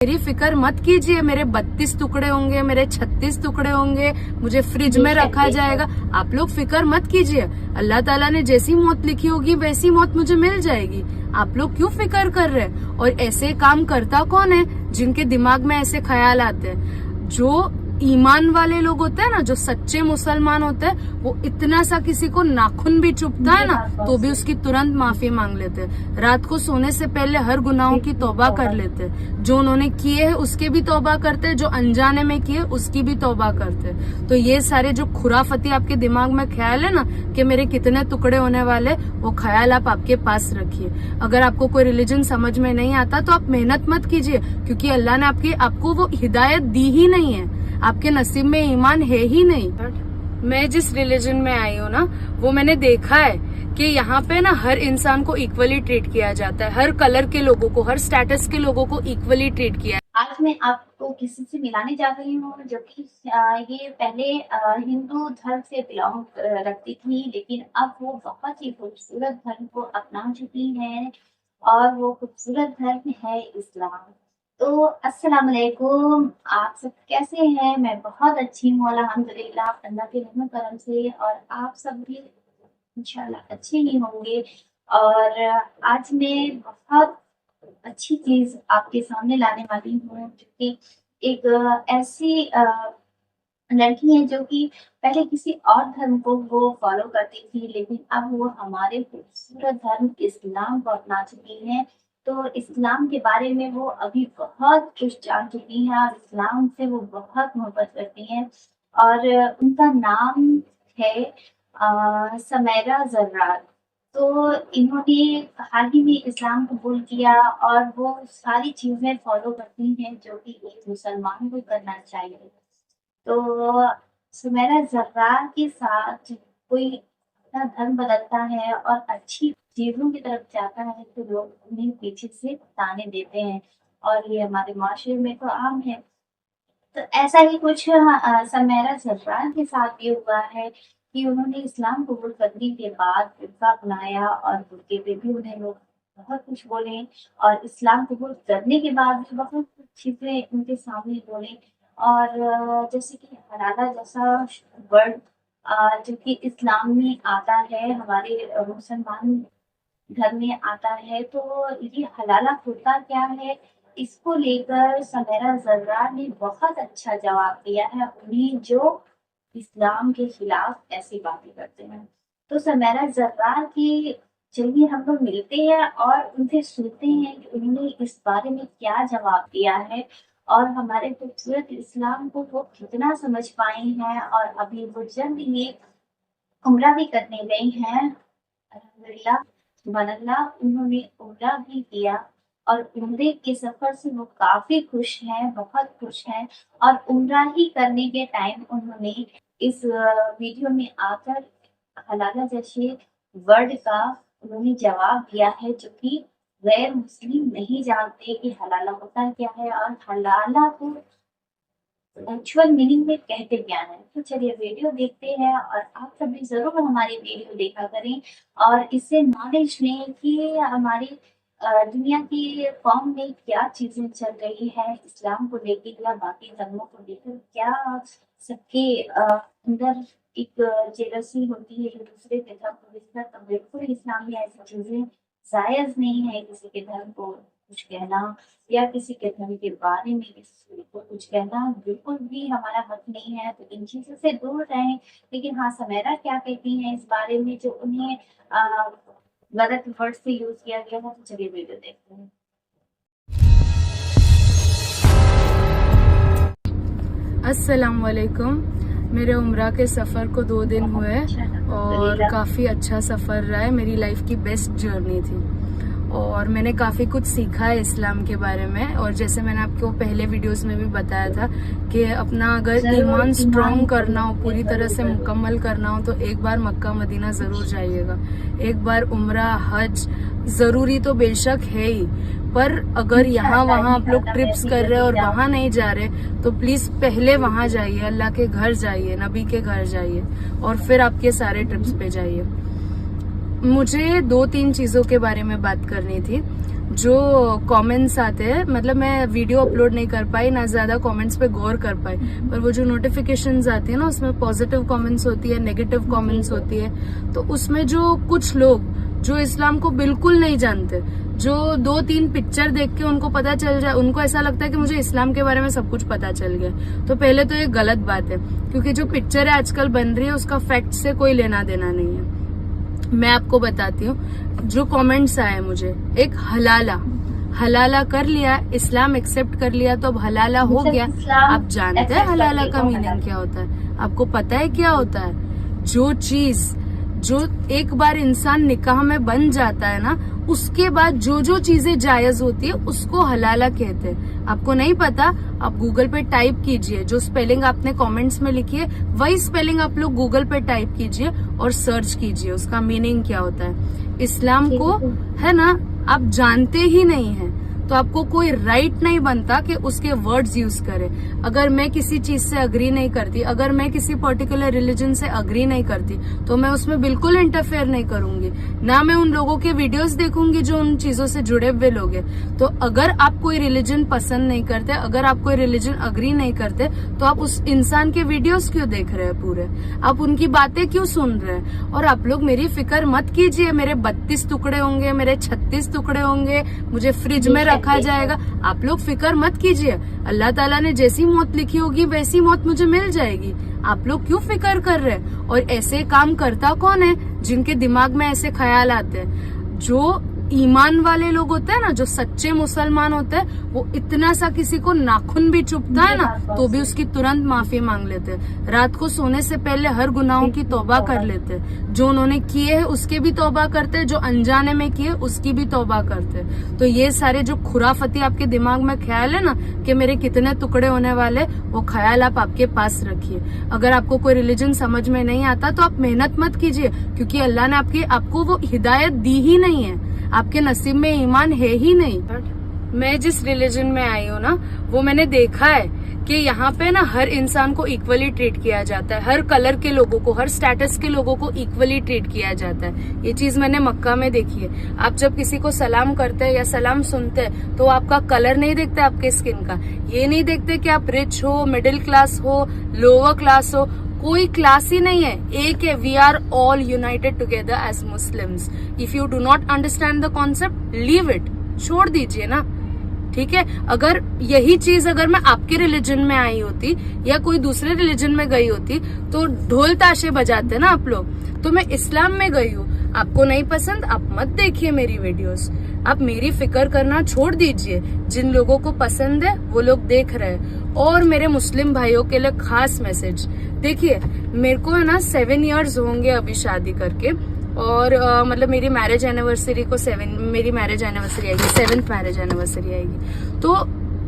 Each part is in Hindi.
मेरी फिक्र मत कीजिए, मेरे 32 टुकड़े होंगे, मेरे 36 टुकड़े होंगे, मुझे फ्रिज में रखा जाएगा। आप लोग फिक्र मत कीजिए, अल्लाह ताला ने जैसी मौत लिखी होगी वैसी मौत मुझे मिल जाएगी। आप लोग क्यों फिक्र कर रहे हैं? और ऐसे काम करता कौन है जिनके दिमाग में ऐसे ख्याल आते हैं? जो ईमान वाले लोग होते हैं ना, जो सच्चे मुसलमान होते हैं, वो इतना सा किसी को नाखून भी चुभता है ना तो भी उसकी तुरंत माफी मांग लेते हैं। रात को सोने से पहले हर गुनाहों की तौबा कर लेते हैं। जो उन्होंने किए है उसके भी तौबा करते हैं, जो अनजाने में किए उसकी भी तौबा करते हैं। तो ये सारे जो खुराफती आपके दिमाग में ख्याल है ना कि मेरे कितने टुकड़े होने वाले, वो ख्याल आप आपके पास रखिए। अगर आपको कोई रिलीजन समझ में नहीं आता तो आप मेहनत मत कीजिए, क्योंकि अल्लाह ने आपको वो हिदायत दी ही नहीं है, आपके नसीब में ईमान है ही नहीं। मैं जिस रिलीजन में आई हूँ ना, वो मैंने देखा है कि यहाँ पे ना हर इंसान को इक्वली ट्रीट किया जाता है, हर कलर के लोगों को, हर स्टेटस के लोगों को इक्वली ट्रीट किया। आज मैं आपको किसी से मिलाने जा रही हूँ जो कि ये पहले हिंदू धर्म से बिलोंग रखती थी, लेकिन अब वो बहुत ही खूबसूरत धर्म को अपना चुकी हैं और वो खूबसूरत धर्म है इस्लाम। तो अस्सलाम वालेकुम, आप सब कैसे हैं? मैं बहुत अच्छी हूँ अल्हम्दुलिल्लाह, अल्लाह के रहमत करम से, और आप सब भी इंशाल्लाह अच्छे ही होंगे। और आज मैं बहुत अच्छी चीज आपके सामने लाने वाली हूँ, क्योंकि एक ऐसी लड़की है जो कि पहले किसी और धर्म को वो फॉलो करती थी, लेकिन अब वो हमारे खूबसूरत धर्म इस्लाम को अपना चुकी है। तो इस्लाम के बारे में वो अभी बहुत कुछ जान चुकी है और इस्लाम से वो बहुत मोहब्बत करती हैं। और उनका नाम है समैरा जर्रार। तो इन्होंने हाल ही में इस्लाम कबूल किया और वो सारी चीजें फॉलो करती हैं जो कि एक मुसलमान को करना चाहिए। तो सुमेरा जर्रार के साथ कोई अपना धर्म बदलता है और अच्छी चीजों की तरफ जाता है तो लोग उन्हें पीछे से ताने देते हैं, और ये हमारे माशरे में तो आम है। तो ऐसा ही कुछ सुमेरा जर्रार के साथ भी हुआ है कि उन्होंने इस्लाम कबूल करने के बाद बुर्का अपनाया और बुर्के पे भी उन्हें लोग बहुत कुछ बोले, और इस्लाम कबूल करने के बाद भी बहुत कुछ चीजें उनके सामने बोले। और जैसे कि हलाला जैसा वर्ड जो कि इस्लाम में आता है, हमारे मुसलमान धर्म में आता है, तो ये हलाला होता क्या है, इसको लेकर सुमेरा जर्रार ने बहुत अच्छा जवाब दिया है उन्हें जो इस्लाम के खिलाफ ऐसी बातें करते हैं। तो सुमेरा जर्रार की चलिए हम लोग मिलते हैं और उनसे सुनते हैं कि उन्होंने इस बारे में क्या जवाब दिया है और हमारे खूबसूरत इस्लाम को वो कितना समझ पाए हैं। और अभी वो जल्द ही उम्रा भी करने गई हैं, अल्हम्दुलिल्लाह सुभानअल्लाह, उन्होंने उम्रा भी किया और उम्रे के सफर से वो काफी खुश हैं, बहुत खुश हैं। और उम्रा ही करने के टाइम उन्होंने इस वीडियो में आकर हलाला जैसे वर्ड का उन्होंने जवाब दिया है, जो कि गैर मुस्लिम नहीं जानते कि हलाला होता क्या है और हलाला को एक्चुअल मीनिंग में कहते क्या है। तो चलिए वीडियो देखते हैं और आप सब भी जरूर हमारी वीडियो देखा करें और इससे नॉलेज लें कि हमारी दुनिया की कौम में क्या चीजें चल रही है, इस्लाम को लेकर या बाकी धर्मों को लेकर क्या सबके अंदर एक जेलसी होती है एक दूसरे के धर्म को लेकर। तो बिल्कुल इस्लाम में ऐसी चीजें जायज नहीं है किसी के धर्म को कुछ कहना या किसी के धर्म के बारे में किसी को कुछ कहना बिल्कुल भी हमारा हक नहीं है। तो इन चीजों से दूर रहें। लेकिन हाँ, सुमेरा क्या कहती हैं इस बारे में जो उन्हें गलत वर्ड से यूज किया गया है, तो चलिए वीडियो देखते हैं। अस्सलाम वालेकुम। मेरे उम्रा के सफ़र को 2 दिन हुए और काफ़ी अच्छा सफ़र रहा है, मेरी लाइफ की बेस्ट जर्नी थी और मैंने काफ़ी कुछ सीखा है इस्लाम के बारे में। और जैसे मैंने आपको पहले वीडियोस में भी बताया था कि अपना अगर ईमान स्ट्रॉन्ग करना हो, पूरी तरह से मुकम्मल करना हो, तो एक बार मक्का मदीना ज़रूर जाइएगा। एक बार उम्रा हज ज़रूरी तो बेशक है ही, पर अगर यहाँ वहाँ आप लोग ट्रिप्स कर रहे हैं और वहाँ नहीं जा रहे तो प्लीज़ पहले वहाँ जाइए, अल्लाह के घर जाइए, नबी के घर जाइए और फिर आपके सारे ट्रिप्स पे जाइए। मुझे 2-3 चीज़ों के बारे में बात करनी थी। जो कमेंट्स आते हैं, मतलब मैं वीडियो अपलोड नहीं कर पाई, ना ज्यादा कमेंट्स पे गौर कर पाई, पर वो जो नोटिफिकेशंस आती है ना, उसमें पॉजिटिव कमेंट्स होती है, नेगेटिव कमेंट्स होती है। तो उसमें जो कुछ लोग जो इस्लाम को बिल्कुल नहीं जानते, जो 2-3 पिक्चर देख के उनको पता चल जाए, उनको ऐसा लगता है कि मुझे इस्लाम के बारे में सब कुछ पता चल गया। तो पहले तो ये गलत बात है, क्योंकि जो पिक्चर है आजकल बन रही है उसका फैक्ट से कोई लेना देना नहीं है। मैं आपको बताती हूँ जो कमेंट्स आए मुझे, एक हलाला कर लिया, इस्लाम एक्सेप्ट कर लिया तो अब हलाला हो गया। आप जानते हैं हलाला का मीनिंग क्या होता है? आपको पता है क्या होता है? जो चीज जो एक बार इंसान निकाह में बन जाता है ना, उसके बाद जो जो चीजें जायज होती है उसको हलाला कहते हैं। आपको नहीं पता? आप गूगल पे टाइप कीजिए, जो स्पेलिंग आपने कमेंट्स में लिखी है वही स्पेलिंग आप लोग गूगल पे टाइप कीजिए और सर्च कीजिए उसका मीनिंग क्या होता है। इस्लाम को है ना आप जानते ही नहीं है तो आपको कोई राइट नहीं बनता कि उसके वर्ड्स यूज करे। अगर मैं किसी चीज से अग्री नहीं करती, अगर मैं किसी पर्टिकुलर रिलीजन से अग्री नहीं करती, तो मैं उसमें बिल्कुल इंटरफेयर नहीं करूंगी, ना मैं उन लोगों के वीडियोस देखूंगी जो उन चीजों से जुड़े हुए लोग हैं। तो अगर आप कोई रिलीजन पसंद नहीं करते, अगर आप कोई रिलीजन अग्री नहीं करते, तो आप उस इंसान के वीडियोस क्यों देख रहे हैं? पूरे आप उनकी बातें क्यों सुन रहे हैं? और आप लोग मेरी फिक्र मत कीजिए, मेरे 32 टुकड़े होंगे, मेरे 36 टुकड़े होंगे, मुझे फ्रिज में रखा जाएगा। आप लोग फिक्र मत कीजिए, अल्लाह ताला ने जैसी मौत लिखी होगी वैसी मौत मुझे मिल जाएगी। आप लोग क्यों फिक्र कर रहे हैं? और ऐसे काम करता कौन है जिनके दिमाग में ऐसे ख्याल आते हैं? जो ईमान वाले लोग होते हैं ना, जो सच्चे मुसलमान होते हैं, वो इतना सा किसी को नाखून भी चुभता है ना तो भी उसकी तुरंत माफी मांग लेते हैं। रात को सोने से पहले हर गुनाहों की तौबा कर लेते हैं, जो उन्होंने किए हैं उसके भी तौबा करते हैं, जो अनजाने में किए उसकी भी तौबा करते हैं। तो ये सारे जो खुराफती आपके दिमाग में ख्याल है ना कि मेरे कितने टुकड़े होने वाले, वो ख्याल आप आपके पास रखिए। अगर आपको कोई रिलीजन समझ में नहीं आता तो आप मेहनत मत कीजिए, क्योंकि अल्लाह ने आपको वो हिदायत दी ही नहीं है, आपके नसीब में ईमान है ही नहीं। मैं जिस रिलीजन में आई हूँ ना, वो मैंने देखा है कि यहाँ पे ना हर इंसान को इक्वली ट्रीट किया जाता है, हर कलर के लोगों को, हर स्टेटस के लोगों को इक्वली ट्रीट किया जाता है। ये चीज मैंने मक्का में देखी है। आप जब किसी को सलाम करते हैं या सलाम सुनते हैं तो आपका कलर नहीं देखते, आपके स्किन का, ये नहीं देखते कि आप रिच हो, मिडिल क्लास हो, लोअर क्लास हो, कोई क्लास ही नहीं है, एक है। We are all united together as Muslims. If you do not understand the concept, leave it, छोड़ दीजिए ना, ठीक है। अगर यही चीज अगर मैं आपके रिलीजन में आई होती या कोई दूसरे रिलीजन में गई होती तो ढोल ताशे बजाते ना आप लोग। तो मैं इस्लाम में गई हूँ, आपको नहीं पसंद आप मत देखिए मेरी वीडियोस, आप मेरी फिक्र करना छोड़ दीजिए। जिन लोगों को पसंद है वो लोग देख रहे हैं। और मेरे मुस्लिम भाइयों के लिए खास मैसेज, देखिए मेरे को है ना 7 इयर्स होंगे अभी शादी करके, और मतलब मेरी मैरिज एनिवर्सरी को मेरी मैरिज एनिवर्सरी आएगी, 7th मैरिज एनिवर्सरी आएगी। तो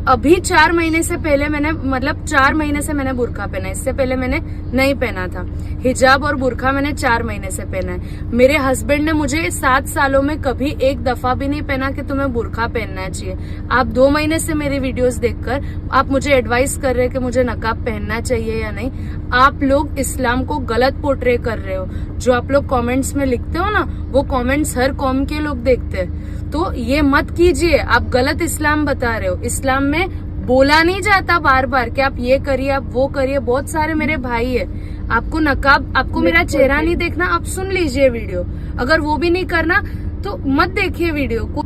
अभी 4 महीने से पहले मैंने, मतलब 4 महीने से मैंने बुर्का पहना है, इससे पहले मैंने नहीं पहना था। हिजाब और बुर्का मैंने 4 महीने से पहना है। मेरे हस्बैंड ने मुझे 7 सालों में कभी एक दफा भी नहीं पहना कि तुम्हें बुर्का पहनना चाहिए। आप 2 महीने से मेरी वीडियोस देखकर आप मुझे एडवाइस कर रहे हैं कि मुझे नकाब पहनना चाहिए या नहीं। आप लोग इस्लाम को गलत पोर्ट्रे कर रहे हो। जो आप लोग कमेंट्स में लिखते हो ना, वो कमेंट्स हर कौम के लोग देखते हैं, तो ये मत कीजिए। आप गलत इस्लाम बता रहे हो। इस्लाम में बोला नहीं जाता बार बार कि आप ये करिए, आप वो करिए। बहुत सारे मेरे भाई है, आपको नकाब, आपको मेरा चेहरा नहीं देखना, आप सुन लीजिए वीडियो। अगर वो भी नहीं करना तो मत देखिए वीडियो को।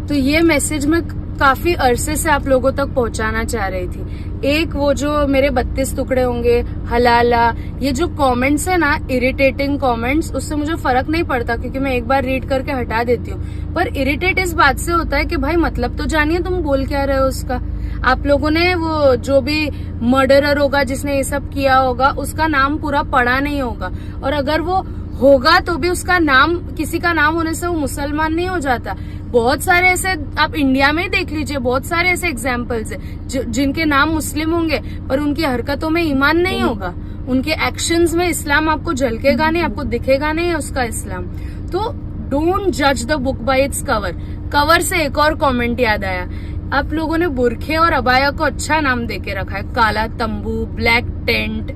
तो ये मैसेज मैं काफी अरसे से आप लोगों तक पहुंचाना चाह रही थी। एक वो जो मेरे 32 टुकड़े होंगे, हलाला, ये जो कमेंट्स है ना, इरिटेटिंग कमेंट्स, उससे मुझे फर्क नहीं पड़ता क्योंकि मैं एक बार रीड करके हटा देती हूँ। पर इरिटेट इस बात से होता है कि भाई मतलब तो जानिए तुम बोल क्या रहे हो उसका। आप लोगों ने वो जो भी मर्डरर होगा जिसने ये सब किया होगा, उसका नाम पूरा पढ़ा नहीं होगा, और अगर वो होगा तो भी उसका नाम, किसी का नाम होने से वो मुसलमान नहीं हो जाता। बहुत सारे ऐसे आप इंडिया में ही देख लीजिए, बहुत सारे ऐसे एग्जाम्पल्स है जिनके नाम मुस्लिम होंगे पर उनकी हरकतों में ईमान नहीं होगा, उनके एक्शंस में इस्लाम आपको झलकेगा नहीं, आपको दिखेगा नहीं है उसका इस्लाम। तो डोंट जज the book by its cover. Cover से एक और कमेंट याद आया, आप लोगों ने बुरखे और अबाया को अच्छा नाम देके रखा है, काला तंबू, ब्लैक टेंट।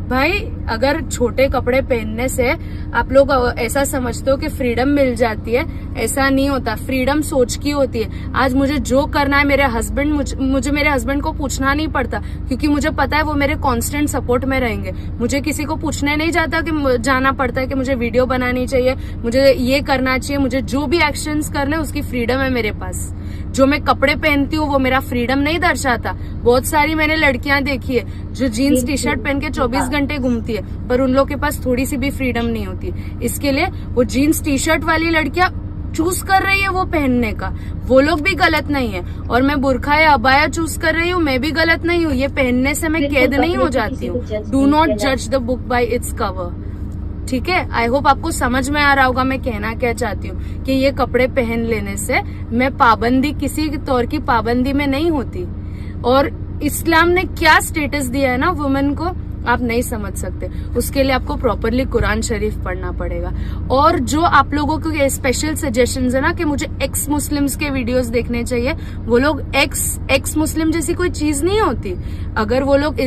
भाई अगर छोटे कपड़े पहनने से आप लोग ऐसा समझते हो कि फ्रीडम मिल जाती है, ऐसा नहीं होता। फ्रीडम सोच की होती है। आज मुझे जो करना है मेरे हस्बैंड मुझे मेरे हस्बैंड को पूछना नहीं पड़ता, क्योंकि मुझे पता है वो मेरे कांस्टेंट सपोर्ट में रहेंगे। मुझे किसी को पूछने नहीं जाना पड़ता है कि मुझे वीडियो बनानी चाहिए, मुझे ये करना चाहिए। मुझे जो भी एक्शंस करने उसकी फ्रीडम है मेरे पास। जो मैं कपड़े पहनती हूँ वो मेरा फ्रीडम नहीं दर्शाता। बहुत सारी मैंने लड़कियां देखी है जो जीन्स टी शर्ट पहन के 24 घंटे घूमती है, पर उन लोग के पास थोड़ी सी भी फ्रीडम नहीं होती। इसके लिए वो जीन्स टी शर्ट वाली लड़कियां चूज कर रही है वो पहनने का, वो लोग भी गलत नहीं है। और मैं बुरखा या अबाया चूज कर रही हूँ, मैं भी गलत नहीं हूँ। ये पहनने से मैं कैद नहीं हो जाती हूँ। डू नॉट जज the book by its cover. ठीक है, आई होप आपको समझ में आ रहा होगा मैं कहना क्या चाहती हूँ, कि ये कपड़े पहन लेने से मैं पाबंदी, किसी तौर की पाबंदी में नहीं होती। और इस्लाम ने क्या स्टेटस दिया है ना वुमेन को, आप नहीं समझ सकते। उसके लिए आपको प्रॉपरली कुरान शरीफ पढ़ना पड़ेगा। और जो आप लोगों को स्पेशल सजेशंस है ना कि मुझे एक्स मुस्लिम्स के वीडियोस देखने चाहिए, वो लोग एक्स मुस्लिम जैसी कोई चीज नहीं होती। अगर वो लोग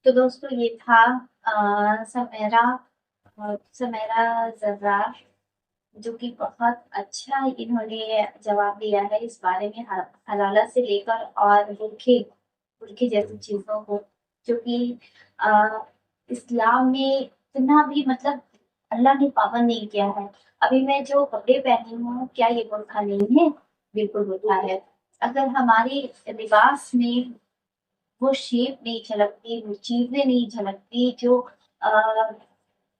तो दोस्तों ये था समेरा जर्रार, जो कि बहुत अच्छा इन्होंने जवाब दिया है इस बारे में, हलाला से लेकर और बुरखे बुरखे जैसी चीजों को, जो कि अ, इस्लाम में इतना भी मतलब अल्लाह ने पाबंद नहीं किया है। अभी मैं जो कपड़े पहनी हूँ, क्या ये बुरखा नहीं है? बिल्कुल बुरखा है। अगर हमारे लिबास में वो शेप नहीं झलकती, वो चीजें नहीं झलकती जो अ,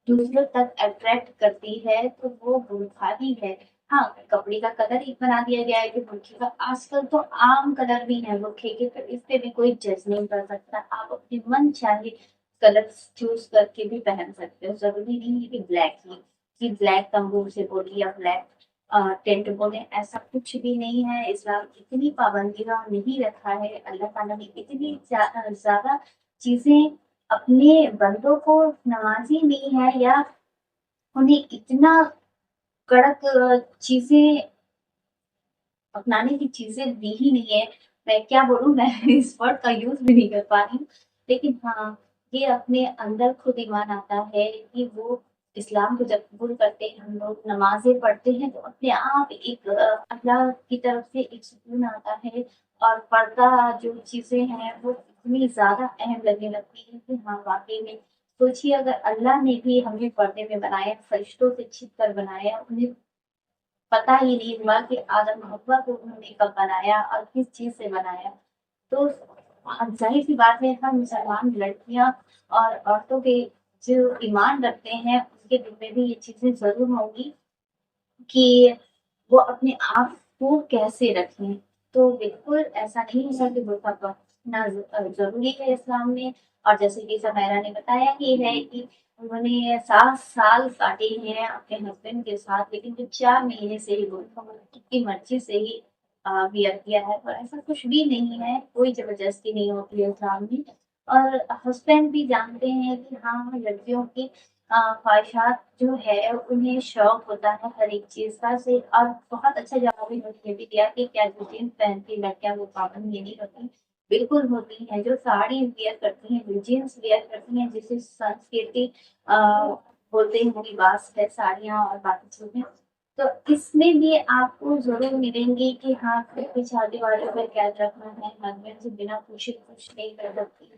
दूसरों तक अट्रैक्ट करती है, तो वो बुरखा ही है। हाँ, कपड़े का कलर एक बना दिया गया है कि बुरखे का, आजकल तो आम कलर भी है बुरखे के, तो इस पे भी कोई जज नहीं कर सकता। आप अपने मन चाहे कलर चूज करके भी पहन सकते हो। जरूरी नहीं है कि ब्लैक ही, कि ब्लैक तंबू से बोली या ब्लैक टेंट बोले, ऐसा कुछ भी नहीं है। इस्लाम इतनी पाबंदियां नहीं रखा है, अल्लाह ताला ने इतनी ज्यादा चीजें अपने बंदों को नवाजी नहीं है, या उन्हें इतना कड़क चीजें अपनाने की चीजें दी ही नहीं है। मैं क्या बोलूं, मैं इस वर्ड का यूज भी नहीं कर पा रही हूँ। लेकिन हाँ, ये अपने अंदर खुद ईमान आता है कि वो इस्लाम को जब कबूल करते हैं, हम लोग नमाजें पढ़ते हैं, तो अपने आप एक अल्लाह की तरफ से एक सुकून आता है। और पर्दा जो चीजें हैं वो इतनी ज्यादा अहम लगने लगती है कि हाँ, वाकई में सोचिए, अगर अल्लाह ने भी हमें पर्दे में बनाया, फरिश्तों से छिप कर बनाया, उन्हें पता ही नहीं हुआ कि आदम हव्वा को उन्होंने कब बनाया और किस चीज से बनाया। तो जाहिर सी बात है, हम मुसलमान लड़कियां और औरतों के जो ईमान रखते हैं, उनके दिल में भी ये चीजें जरूर होंगी कि वो अपने आप को कैसे रखें। तो बिल्कुल ऐसा नहीं है कि बुर्का पहनना जरूरी है इस्लाम में। और जैसे कि ज़ुबैरा ने बताया कि है कि उन्होंने 7 साल काटे हैं अपने हस्बैंड के साथ, लेकिन जो 4 महीने से ही बुर्का उनकी मर्जी से ही वियर किया है। और ऐसा कुछ भी नहीं है, कोई जबरदस्ती नहीं होती है इस्लाम में। और हस्बैंड भी जानते हैं कि हाँ, लड़कियों की ख्वाहिशात जो है, उन्हें शौक होता है हर एक चीज का से। और बहुत अच्छा जवाब इन्होंने भी दिया कि क्या जो जीन्स पहनती लड़कियां वो पाबंद ये नहीं होती, बिल्कुल होती हैं। जो साड़ी वियर करती हैं, जो जीन्स वियर करती हैं, जिसे संस्कृति बोलते हैं, लिबास है साड़ियाँ और बाकी चीजें, तो इसमें भी आपको जरूर मिलेंगी कि हाँ, खुद की शादी वालों पर क्या रखना है, हस्बैंड से बिना पूछे कुछ नहीं कर सकती,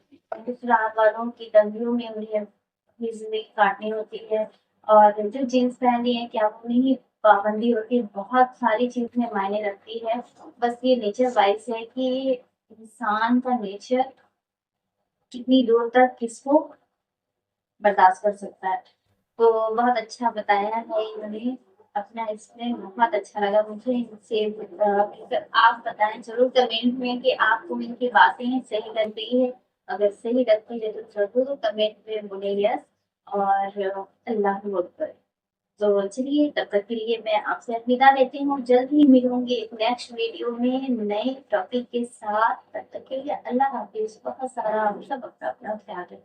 ससुराल वालों की तंगियों में उन्हें अपनी जिंदगी काटनी होती है। और जो जीन्स पहनी है, क्या वो नहीं पाबंदी होती है, बहुत सारी चीज में मायने रखती है। बस ये नेचर वाइज है कि इंसान का नेचर कितनी दूर तक किसको बर्दाश्त कर सकता है। तो बहुत अच्छा बताया है इन्होंने अपना इसमें, बहुत अच्छा लगा मुझे इनसे मिलकर। आप बताएं जरूर कमेंट में कि आपको इनकी बातें सही लग रही है। अगर सही लगती है तो जरूर कमेंट में बोले यस और अल्लाह अकबर। तो चलिए, तब तक के लिए मैं आपसे अलविदा लेती हूँ। जल्द ही मिलूंगी एक नेक्स्ट वीडियो में नए टॉपिक के साथ। तब तक के लिए अल्लाह हाफिज। बहुत सारा, सब अपना अपना ख्याल रखें।